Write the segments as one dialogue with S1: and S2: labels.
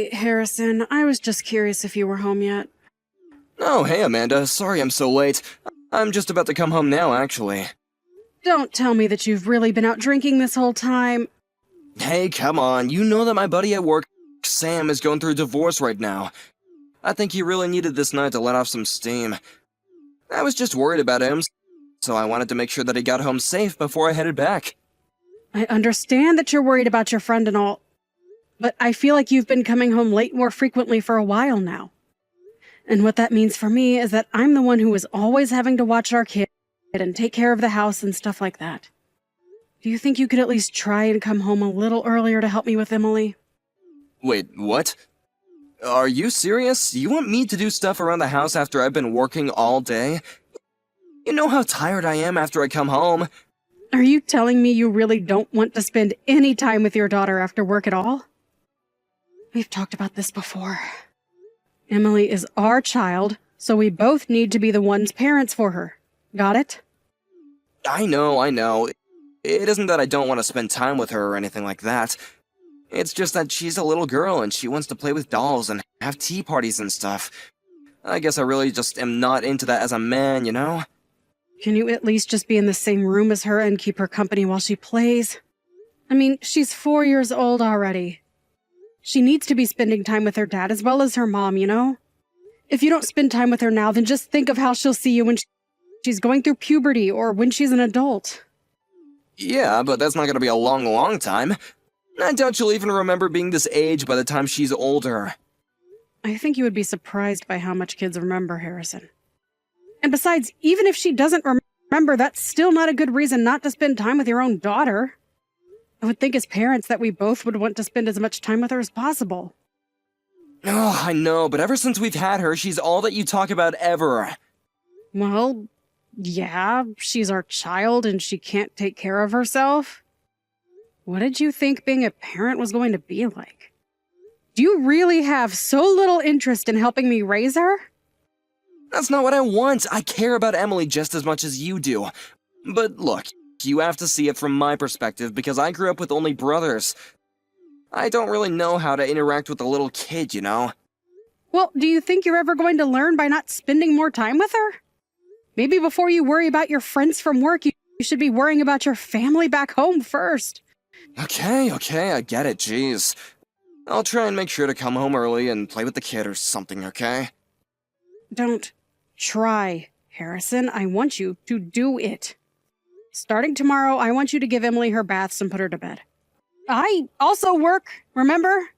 S1: Hey, Harrison, I was just curious if you were home yet.
S2: Oh, hey Amanda, sorry I'm so late. I'm just about to come home now, actually.
S1: Don't tell me that you've really been out drinking this whole time.
S2: Hey, come on, you know that my buddy at work, Sam, is going through a divorce right now. I think he really needed this night to let off some steam. I was just worried about him, so I wanted to make sure that he got home safe before I headed back.
S1: I understand that you're worried about your friend and all, but I feel like you've been coming home late more frequently for a while now. And what that means for me is that I'm the one who is always having to watch our kid and take care of the house and stuff like that. Do you think you could at least try and come home a little earlier to help me with Emily?
S2: Wait, what? Are you serious? You want me to do stuff around the house after I've been working all day? You know how tired I am after I come home.
S1: Are you telling me you really don't want to spend any time with your daughter after work at all? We've talked about this before. Emily is our child, so we both need to be the ones parents for her. Got it?
S2: I know. It isn't that I don't want to spend time with her or anything like that. It's just that she's a little girl and she wants to play with dolls and have tea parties and stuff. I guess I really just am not into that as a man, you know?
S1: Can you at least just be in the same room as her and keep her company while she plays? I mean, she's 4 years old already. She needs to be spending time with her dad as well as her mom, you know? If you don't spend time with her now, then just think of how she'll see you when she's going through puberty or when she's an adult.
S2: Yeah, but that's not gonna be a long time. I doubt she'll even remember being this age by the time she's older.
S1: I think you would be surprised by how much kids remember, Harrison. And besides, even if she doesn't remember, that's still not a good reason not to spend time with your own daughter. I would think as parents that we both would want to spend as much time with her as possible.
S2: Oh, I know, but ever since we've had her, she's all that you talk about ever.
S1: Well, yeah, she's our child and she can't take care of herself. What did you think being a parent was going to be like? Do you really have so little interest in helping me raise her?
S2: That's not what I want. I care about Emily just as much as you do. But look, you have to see it from my perspective because I grew up with only brothers. I don't really know how to interact with a little kid, you know?
S1: Well, do you think you're ever going to learn by not spending more time with her? Maybe before you worry about your friends from work, you should be worrying about your family back home first.
S2: Okay, I get it, jeez. I'll try and make sure to come home early and play with the kid or something, okay?
S1: Don't try, Harrison. I want you to do it. Starting tomorrow, I want you to give Emily her baths and put her to bed. I also work, remember?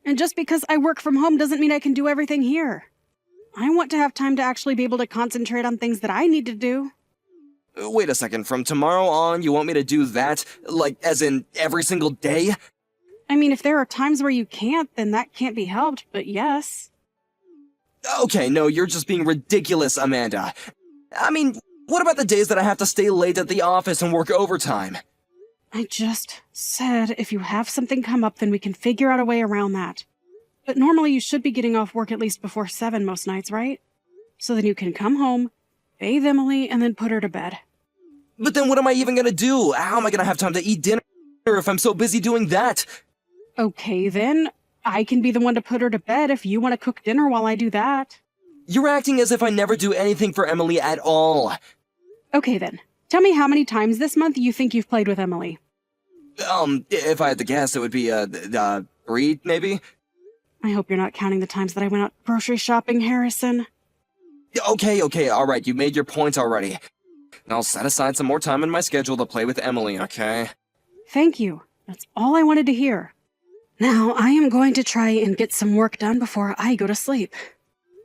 S1: And just because I work from home doesn't mean I can do everything here. I want to have time to actually be able to concentrate on things that I need to do.
S2: Wait a second, from tomorrow on, you want me to do that? Like, as in, every single day?
S1: I mean, if there are times where you can't, then that can't be helped, but yes.
S2: Okay, no, you're just being ridiculous, Amanda. I mean, what about the days that I have to stay late at the office and work overtime?
S1: I just said if you have something come up, then we can figure out a way around that. But normally you should be getting off work at least before 7 most nights, right? So then you can come home, bathe Emily, and then put her to bed.
S2: But then what am I even gonna do? How am I gonna have time to eat dinner if I'm so busy doing that?
S1: Okay, then. I can be the one to put her to bed if you want to cook dinner while I do that.
S2: You're acting as if I never do anything for Emily at all.
S1: Okay, then. Tell me how many times this month you think you've played with Emily.
S2: If I had to guess, it would be, 3, maybe?
S1: I hope you're not counting the times that I went out grocery shopping, Harrison.
S2: Okay, alright, you made your point already. I'll set aside some more time in my schedule to play with Emily, okay?
S1: Thank you. That's all I wanted to hear. Now, I am going to try and get some work done before I go to sleep.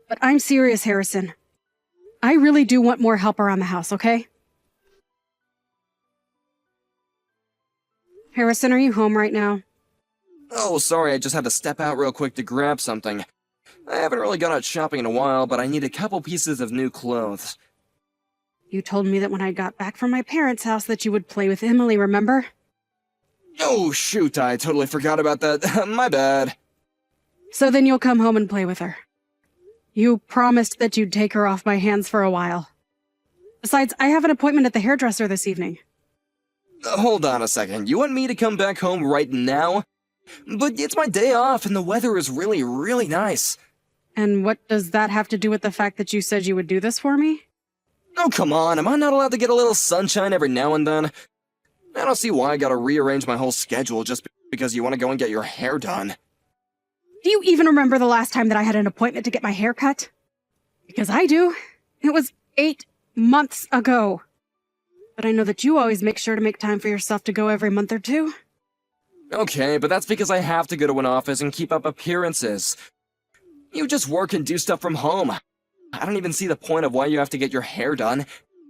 S1: But I'm serious, Harrison. I really do want more help around the house, okay? Harrison, are you home right now?
S2: Oh, sorry, I just had to step out real quick to grab something. I haven't really gone out shopping in a while, but I need a couple pieces of new clothes.
S1: You told me that when I got back from my parents' house that you would play with Emily, remember?
S2: Oh, shoot, I totally forgot about that. My bad.
S1: So then you'll come home and play with her. You promised that you'd take her off my hands for a while. Besides, I have an appointment at the hairdresser this evening.
S2: Hold on a second, you want me to come back home right now? But it's my day off and the weather is really, really nice.
S1: And what does that have to do with the fact that you said you would do this for me?
S2: Oh, come on, am I not allowed to get a little sunshine every now and then? I don't see why I gotta rearrange my whole schedule just because you want to go and get your hair done.
S1: Do you even remember the last time that I had an appointment to get my hair cut? Because I do. It was 8 months ago. But I know that you always make sure to make time for yourself to go every month or two.
S2: Okay, but that's because I have to go to an office and keep up appearances. You just work and do stuff from home. I don't even see the point of why you have to get your hair done.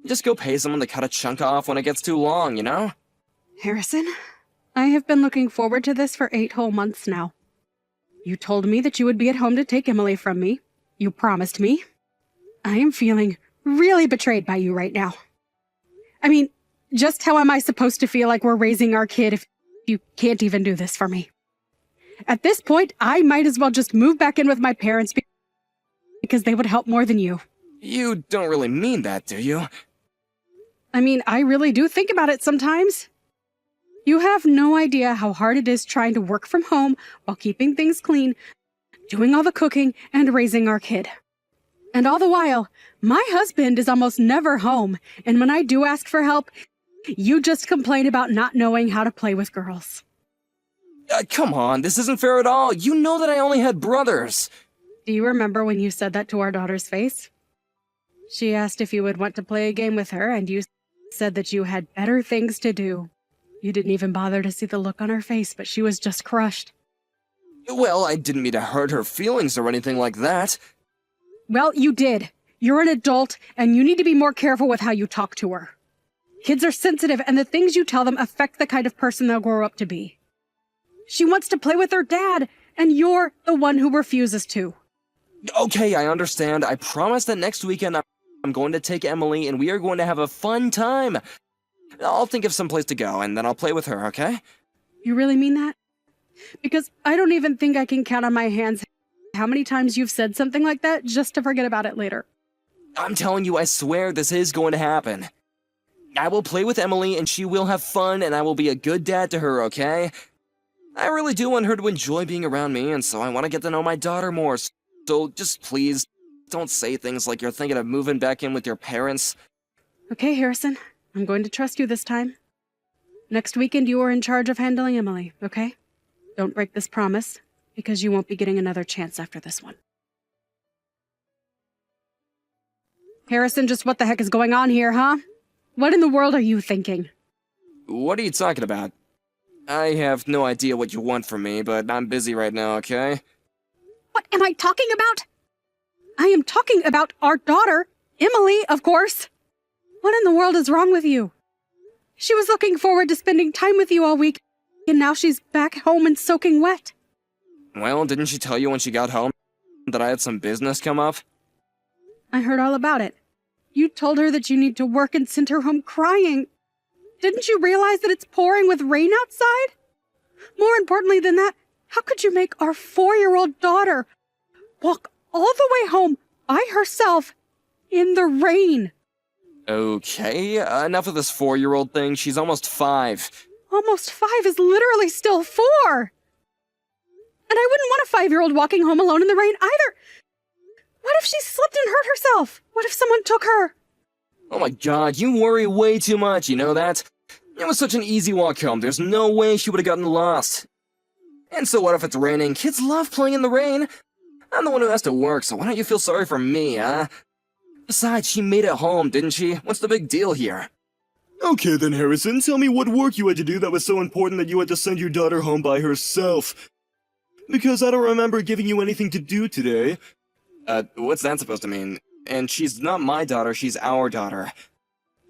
S2: Just go pay someone to cut a chunk off when it gets too long, you know?
S1: Harrison, I have been looking forward to this for 8 whole months now. You told me that you would be at home to take Emily from me. You promised me. I am feeling really betrayed by you right now. I mean, just how am I supposed to feel like we're raising our kid if you can't even do this for me? At this point, I might as well just move back in with my parents because they would help more than you.
S2: You don't really mean that, do you?
S1: I mean, I really do think about it sometimes. You have no idea how hard it is trying to work from home while keeping things clean, doing all the cooking, and raising our kid. And all the while, my husband is almost never home, and when I do ask for help, you just complain about not knowing how to play with girls.
S2: Come on, this isn't fair at all. You know that I only had brothers.
S1: Do you remember when you said that to our daughter's face? She asked if you would want to play a game with her, and you said that you had better things to do. You didn't even bother to see the look on her face, but she was just crushed.
S2: Well, I didn't mean to hurt her feelings or anything like that.
S1: Well, you did. You're an adult, and you need to be more careful with how you talk to her. Kids are sensitive, and the things you tell them affect the kind of person they'll grow up to be. She wants to play with her dad, and you're the one who refuses to.
S2: Okay, I understand. I promise that next weekend I'm going to take Emily and we are going to have a fun time. I'll think of some place to go and then I'll play with her, okay?
S1: You really mean that? Because I don't even think I can count on my hands how many times you've said something like that just to forget about it later.
S2: I'm telling you, I swear this is going to happen. I will play with Emily and she will have fun and I will be a good dad to her, okay? I really do want her to enjoy being around me and so I want to get to know my daughter more. So just please, don't say things like you're thinking of moving back in with your parents.
S1: Okay, Harrison. I'm going to trust you this time. Next weekend you are in charge of handling Emily, okay? Don't break this promise, because you won't be getting another chance after this one. Harrison, just what the heck is going on here, huh? What in the world are you thinking?
S2: What are you talking about? I have no idea what you want from me, but I'm busy right now, okay?
S1: What am I talking about? I am talking about our daughter, Emily, of course. What in the world is wrong with you? She was looking forward to spending time with you all week, and now she's back home and soaking wet.
S2: Well, didn't she tell you when she got home that I had some business come up?
S1: I heard all about it. You told her that you need to work and sent her home crying. Didn't you realize that it's pouring with rain outside? More importantly than that, how could you make our 4-year-old daughter walk all the way home by herself in the rain?
S2: Okay, enough of this 4-year-old thing. She's almost 5.
S1: Almost 5 is literally still 4. And I wouldn't want a 5-year-old walking home alone in the rain either. What if she slipped and hurt herself? What if someone took her?
S2: Oh my god, you worry way too much, you know that? It was such an easy walk home, there's no way she would have gotten lost. And so what if it's raining? Kids love playing in the rain. I'm the one who has to work, so why don't you feel sorry for me, huh? Besides, she made it home, didn't she? What's the big deal here?
S3: Okay then, Harrison, tell me what work you had to do that was so important that you had to send your daughter home by herself. Because I don't remember giving you anything to do today.
S2: What's that supposed to mean? And she's not my daughter, she's our daughter.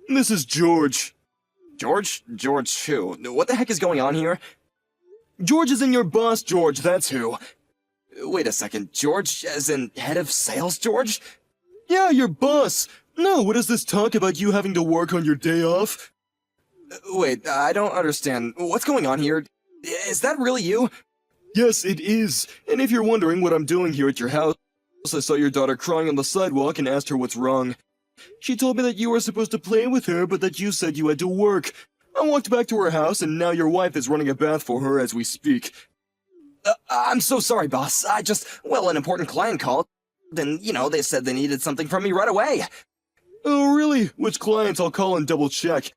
S3: This is George.
S2: George? George who? What the heck is going on here?
S3: George is in your boss, George, that's who.
S2: Wait a second, George as in head of sales, George?
S3: Yeah, your boss. No, what is this talk about you having to work on your day off?
S2: Wait, I don't understand. What's going on here? Is that really you?
S3: Yes, it is. And if you're wondering what I'm doing here at your house, I saw your daughter crying on the sidewalk and asked her what's wrong. She told me that you were supposed to play with her, but that you said you had to work. I walked back to her house, and now your wife is running a bath for her as we speak.
S2: I'm so sorry, boss. An important client called, and, they said they needed something from me right away.
S3: Oh, really? Which clients? I'll call and double check.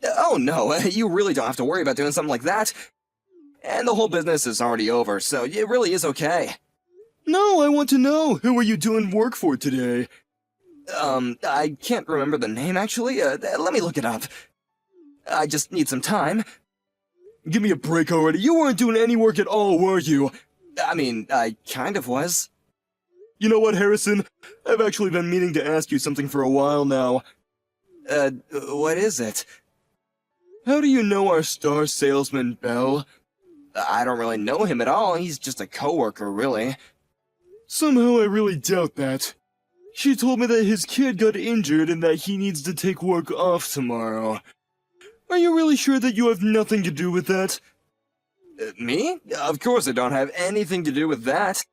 S2: Oh, no, you really don't have to worry about doing something like that. And the whole business is already over, so it really is okay.
S3: No, I want to know. Who are you doing work for today?
S2: I can't remember the name, actually. Let me look it up. I just need some time.
S3: Give me a break already. You weren't doing any work at all, were you?
S2: I mean, I kind of was.
S3: You know what, Harrison? I've actually been meaning to ask you something for a while now.
S2: What is it?
S3: How do you know our star salesman, Bell?
S2: I don't really know him at all. He's just a coworker, really.
S3: Somehow I really doubt that. She told me that his kid got injured and that he needs to take work off tomorrow. Are you really sure that you have nothing to do with that?
S2: Me? Of course I don't have anything to do with that.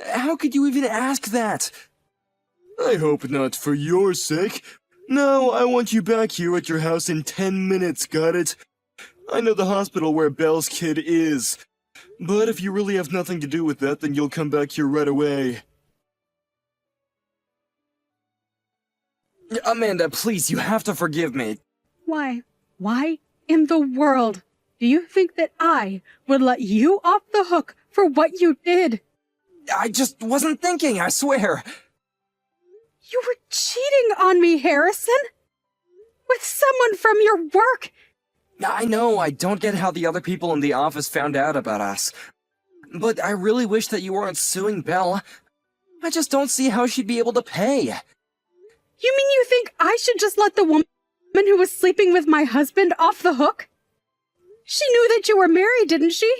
S2: How could you even ask that?
S3: I hope not, for your sake. No, I want you back here at your house in 10 minutes, got it? I know the hospital where Bell's kid is. But if you really have nothing to do with that, then you'll come back here right away.
S2: Amanda, please, you have to forgive me.
S1: Why? Why in the world do you think that I would let you off the hook for what you did?
S2: I just wasn't thinking, I swear.
S1: You were cheating on me, Harrison? With someone from your work?
S2: I know, I don't get how the other people in the office found out about us. But I really wish that you weren't suing Belle. I just don't see how she'd be able to pay.
S1: You mean you think I should just let the woman who was sleeping with my husband off the hook? She knew that you were married, didn't she?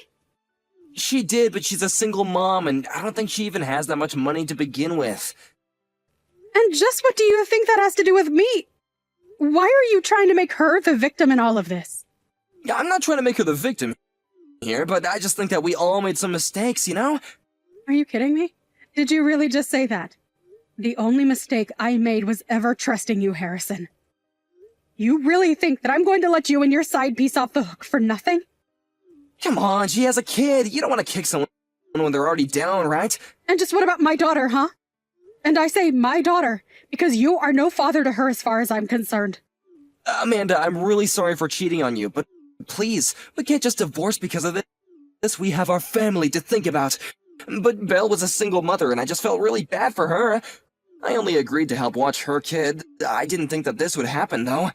S2: She did, but she's a single mom, and I don't think she even has that much money to begin with.
S1: And just what do you think that has to do with me? Why are you trying to make her the victim in all of this?
S2: I'm not trying to make her the victim here, but I just think that we all made some mistakes, you know?
S1: Are you kidding me? Did you really just say that? The only mistake I made was ever trusting you, Harrison. You really think that I'm going to let you and your side piece off the hook for nothing?
S2: Come on, she has a kid. You don't want to kick someone when they're already down, right?
S1: And just what about my daughter, huh? And I say my daughter because you are no father to her as far as I'm concerned.
S2: Amanda, I'm really sorry for cheating on you, but please, we can't just divorce because of this. We have our family to think about. But Belle was a single mother, and I just felt really bad for her. I only agreed to help watch her kid. I didn't think that this would happen, though.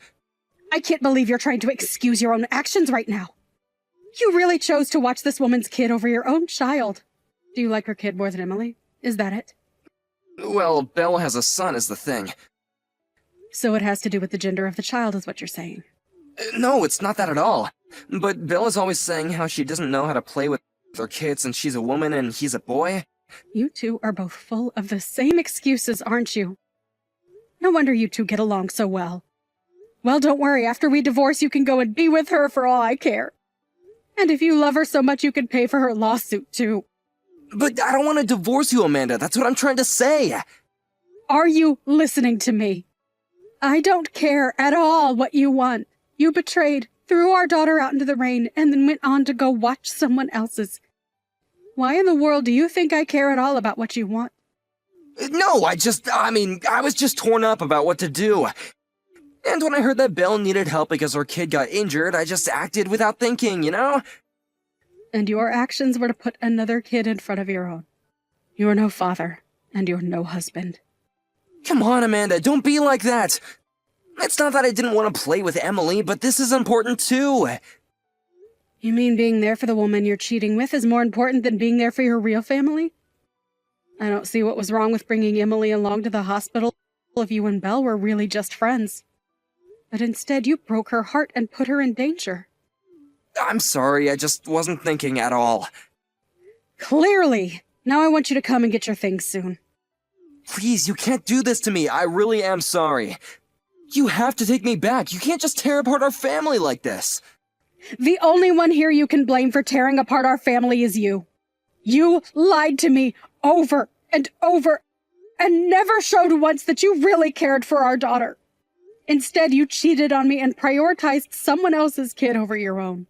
S1: I can't believe you're trying to excuse your own actions right now. You really chose to watch this woman's kid over your own child. Do you like her kid more than Emily? Is that it?
S2: Well, Belle has a son is the thing.
S1: So it has to do with the gender of the child is what you're saying.
S2: No, it's not that at all. But Belle is always saying how she doesn't know how to play with her kids and she's a woman and he's a boy.
S1: You two are both full of the same excuses, aren't you? No wonder you two get along so well. Well, don't worry. After we divorce, you can go and be with her for all I care. And if you love her so much, you can pay for her lawsuit, too.
S2: But I don't want to divorce you, Amanda. That's what I'm trying to say.
S1: Are you listening to me? I don't care at all what you want. You betrayed, threw our daughter out into the rain, and then went on to go watch someone else's. Why in the world do you think I care at all about what you want?
S2: No, I was just torn up about what to do. And when I heard that Belle needed help because her kid got injured, I just acted without thinking, you know?
S1: And your actions were to put another kid in front of your own. You're no father, and you're no husband.
S2: Come on, Amanda, don't be like that. It's not that I didn't want to play with Emily, but this is important too.
S1: You mean being there for the woman you're cheating with is more important than being there for your real family? I don't see what was wrong with bringing Emily along to the hospital if you and Belle were really just friends. But instead, you broke her heart and put her in danger.
S2: I'm sorry, I just wasn't thinking at all.
S1: Clearly! Now I want you to come and get your things soon.
S2: Please, you can't do this to me. I really am sorry. You have to take me back. You can't just tear apart our family like this.
S1: The only one here you can blame for tearing apart our family is you. You lied to me over and over and never showed once that you really cared for our daughter. Instead, you cheated on me and prioritized someone else's kid over your own.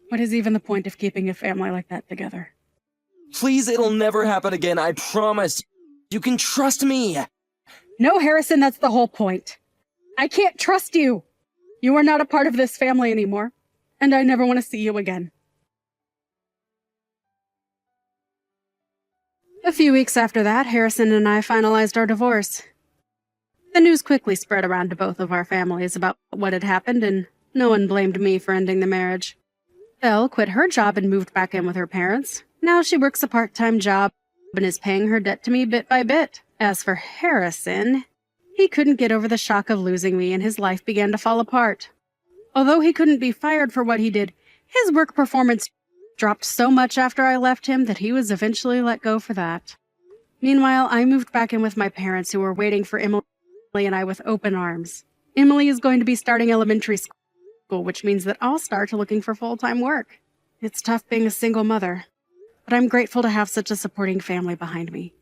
S1: What is even the point of keeping a family like that together?
S2: Please, it'll never happen again, I promise. You can trust me.
S1: No, Harrison, that's the whole point. I can't trust you. You are not a part of this family anymore, and I never want to see you again. A few weeks after that, Harrison and I finalized our divorce. The news quickly spread around to both of our families about what had happened, and no one blamed me for ending the marriage. Belle quit her job and moved back in with her parents. Now she works a part-time job and is paying her debt to me bit by bit. As for Harrison, he couldn't get over the shock of losing me, and his life began to fall apart. Although he couldn't be fired for what he did, his work performance dropped so much after I left him that he was eventually let go for that. Meanwhile, I moved back in with my parents, who were waiting for Emily and I with open arms. Emily is going to be starting elementary school, which means that I'll start looking for full-time work. It's tough being a single mother, but I'm grateful to have such a supporting family behind me.